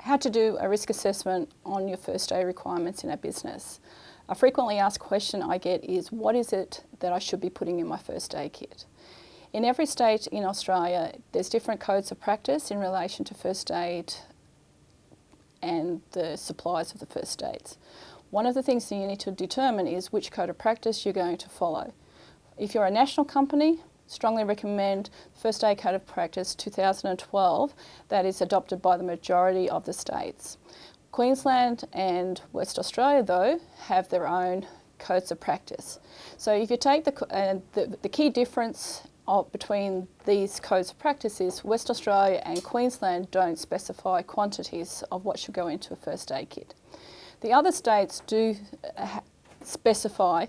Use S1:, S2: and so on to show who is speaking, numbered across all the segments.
S1: How to do a risk assessment on your first aid requirements in a business. A frequently asked question I get is, what is it that I should be putting in my first aid kit? In every state in Australia, there's different codes of practice in relation to first aid and the supplies of the first aids. One of the things that you need to determine is which code of practice you're going to follow. If you're a national company, strongly recommend First Aid Code of Practice 2012 that is adopted by the majority of the states. Queensland and West Australia, though, have their own codes of practice. So if you take the key difference between these codes of practice is West Australia and Queensland don't specify quantities of what should go into a first aid kit. The other states do specify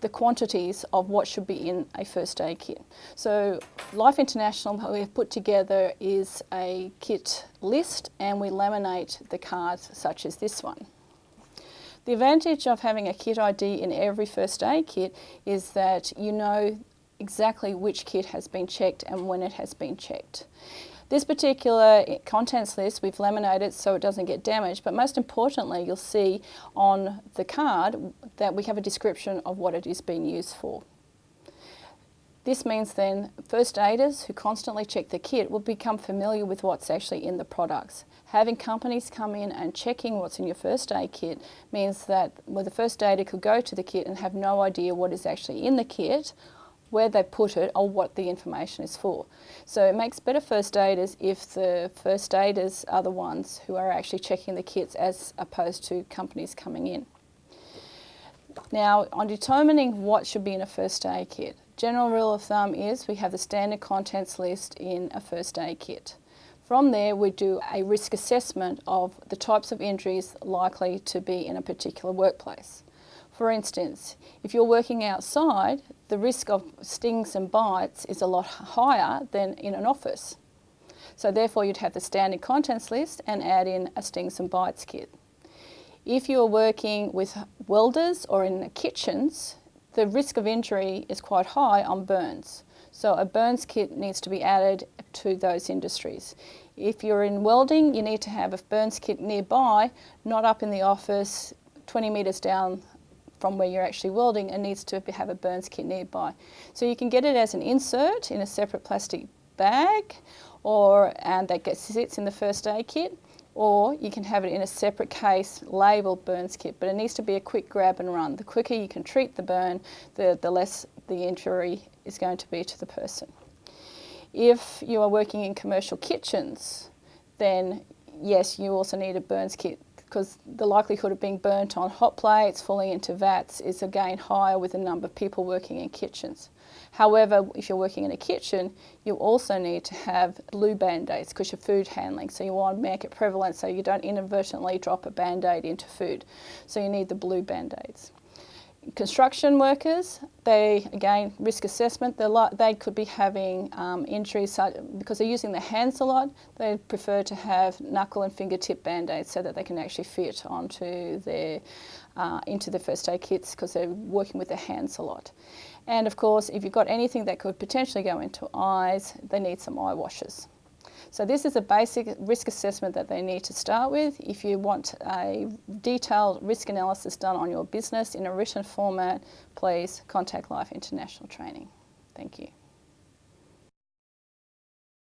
S1: the quantities of what should be in a first aid kit. So Life International, what we've put together is a kit list, and we laminate the cards such as this one. The advantage of having a kit ID in every first aid kit is that you know exactly which kit has been checked and when it has been checked. This particular contents list we've laminated so it doesn't get damaged, but most importantly you'll see on the card that we have a description of what it is being used for. This means then first aiders who constantly check the kit will become familiar with what's actually in the products. Having companies come in and checking what's in your first aid kit means that the first aider could go to the kit and have no idea what is actually in the kit, where they put it, or what the information is for. So it makes better first aiders if the first aiders are the ones who are actually checking the kits as opposed to companies coming in. Now, on determining what should be in a first aid kit, general rule of thumb is we have the standard contents list in a first aid kit. From there, we do a risk assessment of the types of injuries likely to be in a particular workplace. For instance, if you're working outside, the risk of stings and bites is a lot higher than in an office. So therefore you'd have the standard contents list and add in a stings and bites kit. If you're working with welders or in the kitchens, the risk of injury is quite high on burns. So a burns kit needs to be added to those industries. If you're in welding, you need to have a burns kit nearby, not up in the office 20 metres down from where you're actually welding, and needs to have a burns kit nearby. So you can get it as an insert in a separate plastic bag, and that sits in the first aid kit, or you can have it in a separate case labelled burns kit, but it needs to be a quick grab and run. The quicker you can treat the burn, the less the injury is going to be to the person. If you are working in commercial kitchens, then yes, you also need a burns kit, because the likelihood of being burnt on hot plates, falling into vats is again higher with the number of people working in kitchens. However, if you're working in a kitchen, you also need to have blue band-aids because you're food handling, so you want to make it prevalent so you don't inadvertently drop a band-aid into food. So you need the blue band-aids. Construction workers, they, again, risk assessment, they could be having injuries because they're using their hands a lot. They prefer to have knuckle and fingertip band-aids so that they can actually fit onto into the first aid kits because they're working with their hands a lot. And of course, if you've got anything that could potentially go into eyes, they need some eye washes. So this is a basic risk assessment that they need to start with. If you want a detailed risk analysis done on your business in a written format, please contact Life International Training. Thank you.